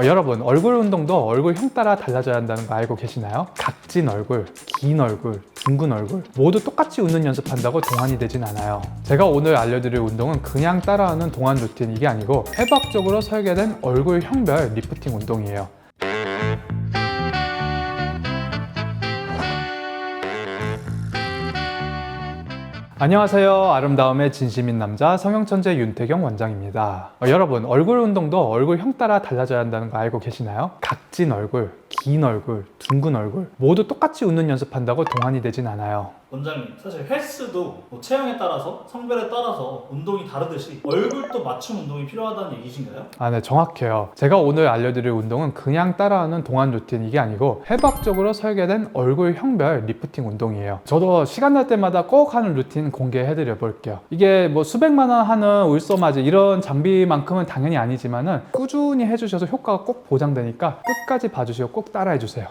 여러분, 얼굴 운동도 얼굴형 따라 달라져야 한다는 거 알고 계시나요? 각진 얼굴, 긴 얼굴, 둥근 얼굴 모두 똑같이 웃는 연습한다고 동안이 되진 않아요. 제가 오늘 알려드릴 운동은 그냥 따라하는 동안 루틴 이게 아니고 해부학적으로 설계된 얼굴형별 리프팅 운동이에요. 안녕하세요. 아름다움의 진심인 남자 성형천재 윤태경 원장입니다. 여러분, 얼굴 운동도 얼굴형 따라 달라져야 한다는 거 알고 계시나요? 각진 얼굴, 긴 얼굴, 둥근 얼굴 모두 똑같이 웃는 연습한다고 동안이 되진 않아요. 원장님, 사실 헬스도 체형에 따라서 성별에 따라서 운동이 다르듯이 얼굴도 맞춤 운동이 필요하다는 얘기신가요? 네, 정확해요. 제가 오늘 알려드릴 운동은 그냥 따라하는 동안 루틴 이게 아니고 해부학적으로 설계된 얼굴형별 리프팅 운동이에요. 저도 시간 날 때마다 꼭 하는 루틴 공개해드려 볼게요. 이게 뭐 수백만 원 하는 울서마지 이런 장비만큼은 당연히 아니지만은 꾸준히 해주셔서 효과가 꼭 보장되니까 끝까지 봐주시고 꼭 따라해주세요.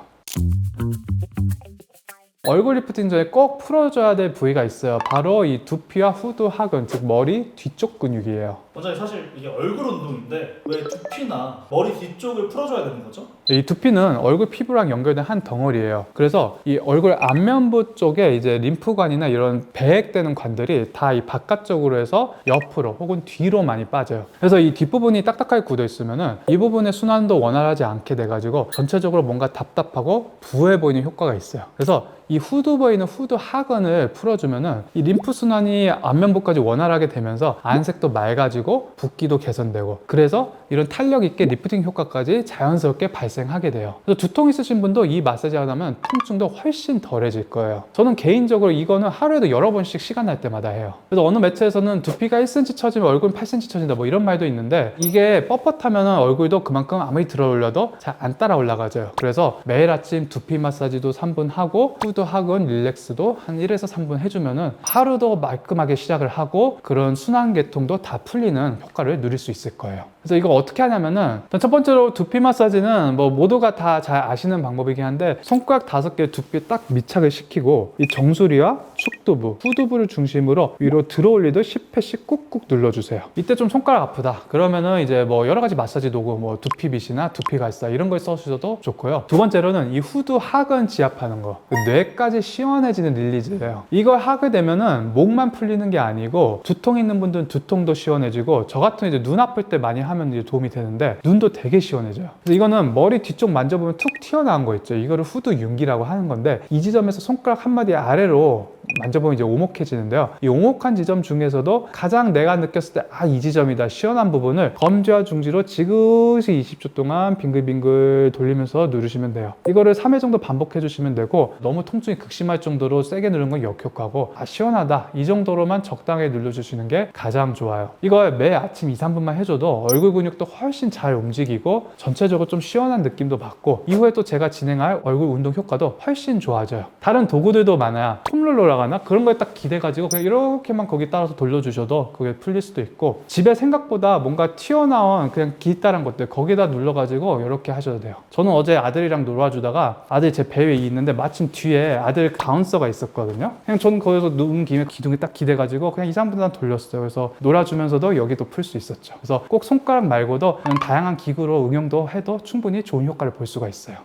얼굴 리프팅 전에 꼭 풀어줘야 될 부위가 있어요. 바로 이 두피와 후두 하근, 즉 머리 뒤쪽 근육이에요. 원장님, 사실 이게 얼굴 운동인데 왜 두피나 머리 뒤쪽을 풀어줘야 되는 거죠? 이 두피는 얼굴 피부랑 연결된 한 덩어리예요. 그래서 이 얼굴 안면부 쪽에 이제 림프관이나 이런 배액되는 관들이 다 이 바깥쪽으로 해서 옆으로 혹은 뒤로 많이 빠져요. 그래서 이 뒷부분이 딱딱하게 굳어 있으면은 이 부분의 순환도 원활하지 않게 돼가지고 전체적으로 뭔가 답답하고 부해 보이는 효과가 있어요. 그래서 이 후두 보이는 후두 하근을 풀어주면은 이 림프 순환이 안면부까지 원활하게 되면서 안색도 맑아지고 붓기도 개선되고 그래서 이런 탄력 있게 리프팅 효과까지 자연스럽게 발생하게 돼요. 그래서 두통 있으신 분도 이 마사지 하다 보면 통증도 훨씬 덜해질 거예요. 저는 개인적으로 이거는 하루에도 여러 번씩 시간 날 때마다 해요. 그래서 어느 매체에서는 두피가 1cm 처지면 얼굴은 8cm 처진다 뭐 이런 말도 있는데 이게 뻣뻣하면 얼굴도 그만큼 아무리 들어 올려도 잘 안 따라 올라가져요. 그래서 매일 아침 두피 마사지도 3분 하고 후두 하근 릴렉스도 한 1에서 3분 해주면은 하루도 말끔하게 시작을 하고 그런 순환계통도 다 풀리는 효과를 누릴 수 있을 거예요. 그래서 이거 어떻게 하냐면은 첫 번째로 두피 마사지는 뭐 모두가 다 잘 아시는 방법이긴 한데 손가락 5개 두피에 딱 밀착을 시키고 이 정수리와 축두부, 후두부를 중심으로 위로 들어 올리듯 10회씩 꾹꾹 눌러주세요. 이때 좀 손가락 아프다 그러면은 이제 뭐 여러 가지 마사지 도구 뭐 두피빗이나 두피갈사 이런 걸 써주셔도 좋고요. 두 번째로는 이 후두 하근 지압하는 거 뇌까지 시원해지는 릴리즈예요. 이걸 하게 되면은 목만 풀리는 게 아니고 두통 있는 분들은 두통도 시원해지고 저 같은 이제 눈 아플 때 많이 하면 이제 도움이 되는데 눈도 되게 시원해져요. 그래서 이거는 머리 뒤쪽 만져보면 툭 튀어나온 거 있죠. 이거를 후두 윤기라고 하는 건데 이 지점에서 손가락 한마디 아래로 만져보면 이제 오목해지는데요. 이 오목한 지점 중에서도 가장 내가 느꼈을 때 이 지점이다 시원한 부분을 검지와 중지로 지그시 20초 동안 빙글빙글 돌리면서 누르시면 돼요. 이거를 3회 정도 반복해 주시면 되고 너무 통증이 극심할 정도로 세게 누르는 건 역효과고 시원하다 이 정도로만 적당히 눌러주시는 게 가장 좋아요. 이걸 매 아침 2, 3분만 해줘도 얼굴 근육도 훨씬 잘 움직이고 전체적으로 좀 시원한 느낌도 받고 이후에 또 제가 진행할 얼굴 운동 효과도 훨씬 좋아져요. 다른 도구들도 많아요. 폼롤러라고 하나? 그런 거에 딱 기대가지고 그냥 이렇게만 거기 따라서 돌려주셔도 그게 풀릴 수도 있고 집에 생각보다 뭔가 튀어나온 그냥 기타란 것들 거기다 눌러가지고 이렇게 하셔도 돼요. 저는 어제 아들이랑 놀아주다가 아들이 제 배 위에 있는데 마침 뒤에 아들 바운서가 있었거든요. 그냥 저는 거기서 누운 김에 기둥에 딱 기대가지고 그냥 2, 3분 돌렸어요. 그래서 놀아주면서도 여기도 풀 수 있었죠. 그래서 꼭 손가락 말고도 그냥 다양한 기구로 응용도 해도 충분히 좋은 효과를 볼 수가 있어요.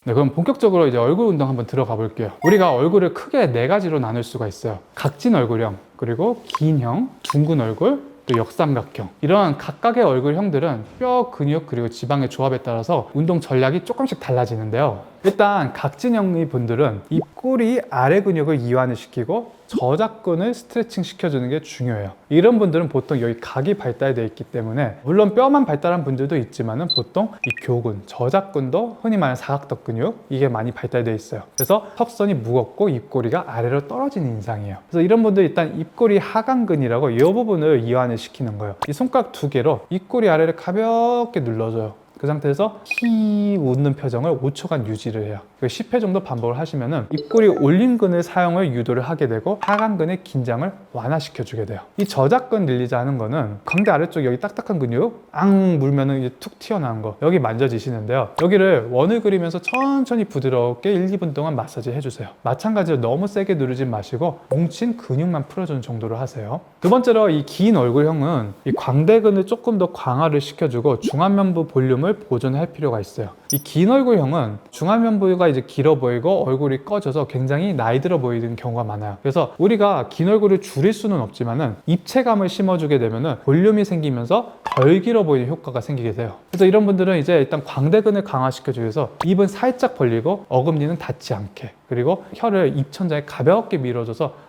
네, 그럼 본격적으로 이제 얼굴 운동 한번 들어가 볼게요. 우리가 얼굴을 크게 4가지로 나눌 수가 있어요. 각진 얼굴형, 그리고 긴형, 둥근 얼굴, 또 역삼각형. 이런 각각의 얼굴형들은 뼈, 근육, 그리고 지방의 조합에 따라서 운동 전략이 조금씩 달라지는데요. 일단 각진형의 분들은 입꼬리 아래 근육을 이완을 시키고 저작근을 스트레칭 시켜주는 게 중요해요. 이런 분들은 보통 여기 각이 발달되어 있기 때문에 물론 뼈만 발달한 분들도 있지만 보통 이 교근, 저작근도 흔히 말하는 사각턱 근육 이게 많이 발달되어 있어요. 그래서 턱선이 무겁고 입꼬리가 아래로 떨어지는 인상이에요. 그래서 이런 분들 일단 입꼬리 하강근이라고 이 부분을 이완을 시키는 거예요. 이 손가락 2개로 입꼬리 아래를 가볍게 눌러줘요. 그 상태에서 히 웃는 표정을 5초간 유지를 해요. 10회 정도 반복을 하시면은 입꼬리 올림근의 사용을 유도를 하게 되고 하강근의 긴장을 완화시켜주게 돼요. 이 저작근 릴리즈 하는 거는 광대 아래쪽 여기 딱딱한 근육 앙 물면은 이제 툭 튀어나온 거 여기 만져지시는데요. 여기를 원을 그리면서 천천히 부드럽게 1, 2분 동안 마사지 해주세요. 마찬가지로 너무 세게 누르지 마시고 뭉친 근육만 풀어주는 정도로 하세요. 두 번째로 이 긴 얼굴형은 이 광대근을 조금 더 강화를 시켜주고 중안면부 볼륨을 보존할 필요가 있어요. 이 긴 얼굴형은 중안면부가 이제 길어 보이고 얼굴이 꺼져서 굉장히 나이 들어 보이는 경우가 많아요. 그래서 우리가 긴 얼굴을 줄일 수는 없지만은 입체감을 심어주게 되면은 볼륨이 생기면서 덜 길어 보이는 효과가 생기게 돼요. 그래서 이런 분들은 이제 일단 광대근을 강화시켜주기 위해서 입은 살짝 벌리고 어금니는 닿지 않게, 그리고 혀를 입천장에 가볍게 밀어줘서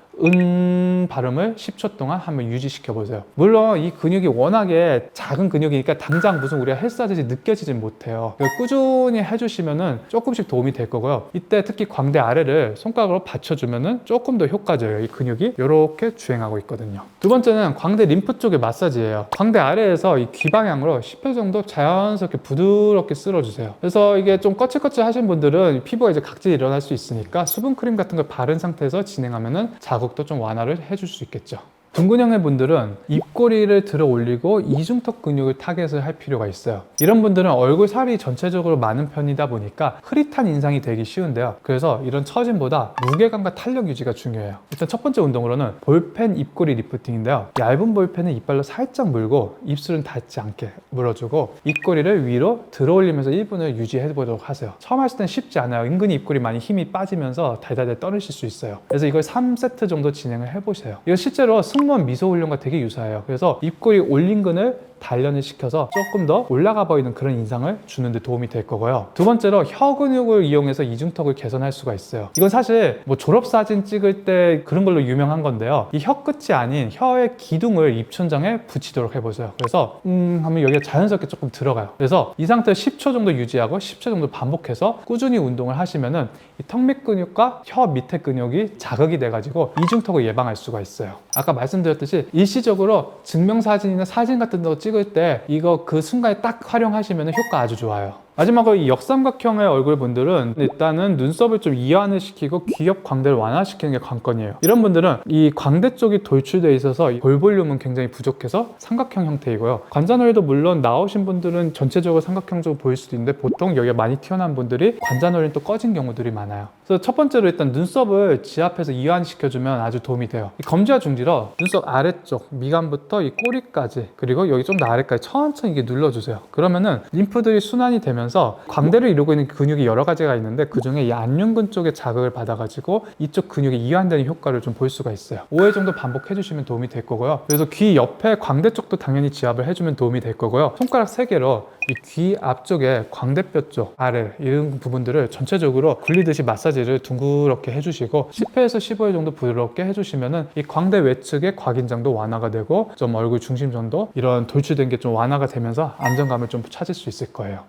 발음을 10초 동안 한번 유지시켜 보세요. 물론 이 근육이 워낙에 작은 근육이니까 당장 무슨 우리가 헬스하듯이 느껴지진 못해요. 꾸준히 해주시면은 조금씩 도움이 될 거고요. 이때 특히 광대 아래를 손가락으로 받쳐주면은 조금 더 효과적이에요. 이 근육이 이렇게 주행하고 있거든요. 두 번째는 광대 림프 쪽의 마사지예요. 광대 아래에서 이 귀 방향으로 10회 정도 자연스럽게 부드럽게 쓸어주세요. 그래서 이게 좀 거칠거칠 하신 분들은 피부가 이제 각질이 일어날 수 있으니까 수분 크림 같은 걸 바른 상태에서 진행하면은 자국도 좀 완화를 해줄 수 있겠죠. 둥근형의 분들은 입꼬리를 들어 올리고 이중턱 근육을 타겟을 할 필요가 있어요. 이런 분들은 얼굴 살이 전체적으로 많은 편이다 보니까 흐릿한 인상이 되기 쉬운데요. 그래서 이런 처짐보다 무게감과 탄력 유지가 중요해요. 일단 첫 번째 운동으로는 볼펜 입꼬리 리프팅인데요. 얇은 볼펜을 이빨로 살짝 물고 입술은 닿지 않게 물어주고 입꼬리를 위로 들어 올리면서 1분을 유지해 보도록 하세요. 처음 하실 땐 쉽지 않아요. 은근히 입꼬리 많이 힘이 빠지면서 달달달 떨으실 수 있어요. 그래서 이걸 3세트 정도 진행을 해보세요. 이거 실제로 승무원 미소 훈련과 되게 유사해요. 그래서 입꼬리 올림근을 단련을 시켜서 조금 더 올라가 보이는 그런 인상을 주는 데 도움이 될 거고요. 두 번째로 혀 근육을 이용해서 이중턱을 개선할 수가 있어요. 이건 사실 뭐 졸업사진 찍을 때 그런 걸로 유명한 건데요. 이 혀 끝이 아닌 혀의 기둥을 입천장에 붙이도록 해보세요. 그래서 하면 여기가 자연스럽게 조금 들어가요. 그래서 이 상태 10초 정도 유지하고 10초 정도 반복해서 꾸준히 운동을 하시면은 이 턱밑 근육과 혀 밑에 근육이 자극이 돼가지고 이중턱을 예방할 수가 있어요. 아까 말씀드렸듯이 일시적으로 증명사진이나 사진 같은 거 찍을 때 이거 그 순간에 딱 활용하시면 효과 아주 좋아요. 마지막으로 이 역삼각형의 얼굴 분들은 일단은 눈썹을 좀 이완을 시키고 귀 옆 광대를 완화시키는 게 관건이에요. 이런 분들은 이 광대 쪽이 돌출되어 있어서 볼 볼륨은 굉장히 부족해서 삼각형 형태이고요. 관자놀이도 물론 나오신 분들은 전체적으로 삼각형적으로 보일 수도 있는데 보통 여기가 많이 튀어나온 분들이 관자놀이는 또 꺼진 경우들이 많아요. 그래서 첫 번째로 일단 눈썹을 지압해서 이완시켜주면 아주 도움이 돼요. 이 검지와 중지로 눈썹 아래쪽 미간부터 이 꼬리까지 그리고 여기 좀 더 아래까지 천천히 이게 눌러주세요. 그러면은 림프들이 순환이 되면서 광대를 이루고 있는 근육이 여러 가지가 있는데 그 중에 이 안륜근 쪽에 자극을 받아가지고 이쪽 근육이 이완되는 효과를 좀 볼 수가 있어요. 5회 정도 반복해 주시면 도움이 될 거고요. 그래서 귀 옆에 광대 쪽도 당연히 지압을 해주면 도움이 될 거고요. 손가락 3개로 이 귀 앞쪽에 광대뼈 쪽 아래 이런 부분들을 전체적으로 굴리듯이 마사지를 둥그렇게 해주시고 10회에서 15회 정도 부드럽게 해주시면은 이 광대 외측의 곽인장도 완화가 되고 좀 얼굴 중심선도 이런 돌출된 게 좀 완화가 되면서 안정감을 좀 찾을 수 있을 거예요.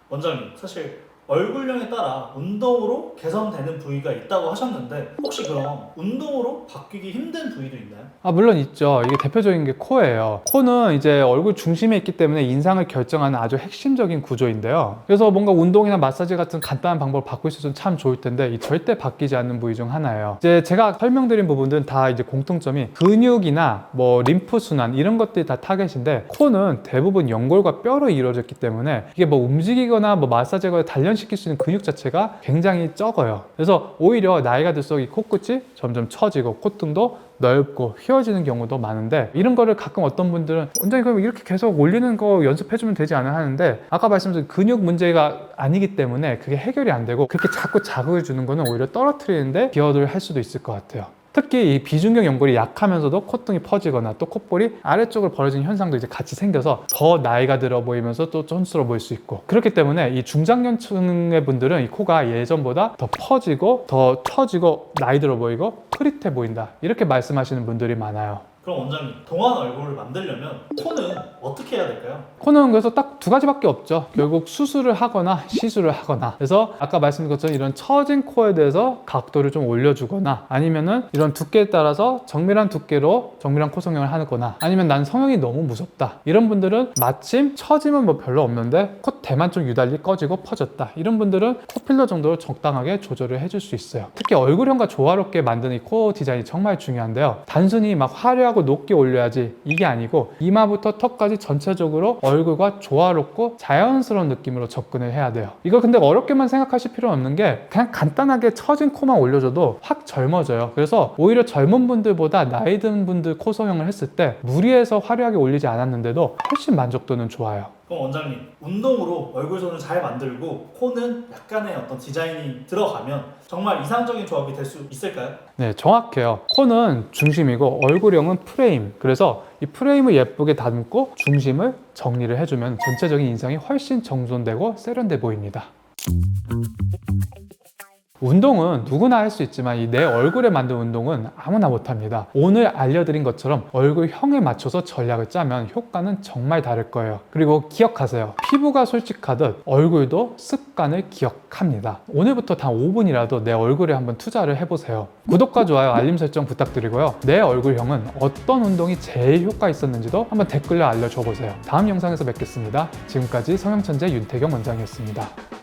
원장님, 사실 얼굴형에 따라 운동으로 개선되는 부위가 있다고 하셨는데 혹시 그럼 운동으로 바뀌기 힘든 부위도 있나요? 물론 있죠. 이게 대표적인 게 코예요. 코는 이제 얼굴 중심에 있기 때문에 인상을 결정하는 아주 핵심적인 구조인데요. 그래서 뭔가 운동이나 마사지 같은 간단한 방법을 바꿀 수 있으면 참 좋을 텐데 이 절대 바뀌지 않는 부위 중 하나예요. 이제 제가 설명드린 부분들은 다 이제 공통점이 근육이나 뭐 림프 순환 이런 것들이 다 타겟인데 코는 대부분 연골과 뼈로 이루어졌기 때문에 이게 뭐 움직이거나 뭐 마사지거나 단련시킬 수 있는 근육 자체가 굉장히 적어요. 그래서 오히려 나이가 들수록 이 코끝이 점점 처지고 콧등도 넓고 휘어지는 경우도 많은데 이런 거를 가끔 어떤 분들은 원장님 그럼 이렇게 계속 올리는 거 연습해주면 되지 않나 하는데 아까 말씀드린 근육 문제가 아니기 때문에 그게 해결이 안 되고 그렇게 자꾸 자극을 주는 거는 오히려 떨어뜨리는데 기여를 할 수도 있을 것 같아요. 특히 이 비중격 연골이 약하면서도 콧등이 퍼지거나 또 콧볼이 아래쪽으로 벌어지는 현상도 이제 같이 생겨서 더 나이가 들어 보이면서 또 촌스러워 보일 수 있고 그렇기 때문에 이 중장년층의 분들은 이 코가 예전보다 더 퍼지고 더 처지고 나이 들어 보이고 흐릿해 보인다 이렇게 말씀하시는 분들이 많아요. 그럼 원장님, 동안 얼굴을 만들려면 코는 어떻게 해야 될까요? 코는 그래서 딱 두 가지밖에 없죠. 결국 수술을 하거나 시술을 하거나. 그래서 아까 말씀드린 것처럼 이런 처진 코에 대해서 각도를 좀 올려주거나, 아니면은 이런 두께에 따라서 정밀한 두께로 정밀한 코 성형을 하거나, 아니면 난 성형이 너무 무섭다, 이런 분들은 마침 처짐은 뭐 별로 없는데 콧대만 좀 유달리 꺼지고 퍼졌다, 이런 분들은 코필러 정도로 적당하게 조절을 해줄 수 있어요. 특히 얼굴형과 조화롭게 만드는 이 코 디자인이 정말 중요한데요. 단순히 막 화려하고 높게 올려야지 이게 아니고, 이마부터 턱까지 전체적으로 얼굴과 조화롭고 자연스러운 느낌으로 접근을 해야 돼요. 이거 근데 어렵게만 생각하실 필요는 없는 게, 그냥 간단하게 처진 코만 올려줘도 확 젊어져요. 그래서 오히려 젊은 분들보다 나이 든 분들 코 성형을 했을 때 무리해서 화려하게 올리지 않았는데도 훨씬 만족도는 좋아요. 그럼 원장님, 운동으로 얼굴선을 잘 만들고 코는 약간의 어떤 디자인이 들어가면 정말 이상적인 조합이 될 수 있을까요? 네, 정확해요. 코는 중심이고 얼굴형은 프레임. 그래서 이 프레임을 예쁘게 다듬고 중심을 정리를 해주면 전체적인 인상이 훨씬 정돈되고 세련돼 보입니다. 운동은 누구나 할 수 있지만 이 내 얼굴에 만든 운동은 아무나 못합니다. 오늘 알려드린 것처럼 얼굴형에 맞춰서 전략을 짜면 효과는 정말 다를 거예요. 그리고 기억하세요. 피부가 솔직하듯 얼굴도 습관을 기억합니다. 오늘부터 단 5분이라도 내 얼굴에 한번 투자를 해보세요. 구독과 좋아요, 알림 설정 부탁드리고요. 내 얼굴형은 어떤 운동이 제일 효과 있었는지도 한번 댓글로 알려줘 보세요. 다음 영상에서 뵙겠습니다. 지금까지 성형천재 윤태경 원장이었습니다.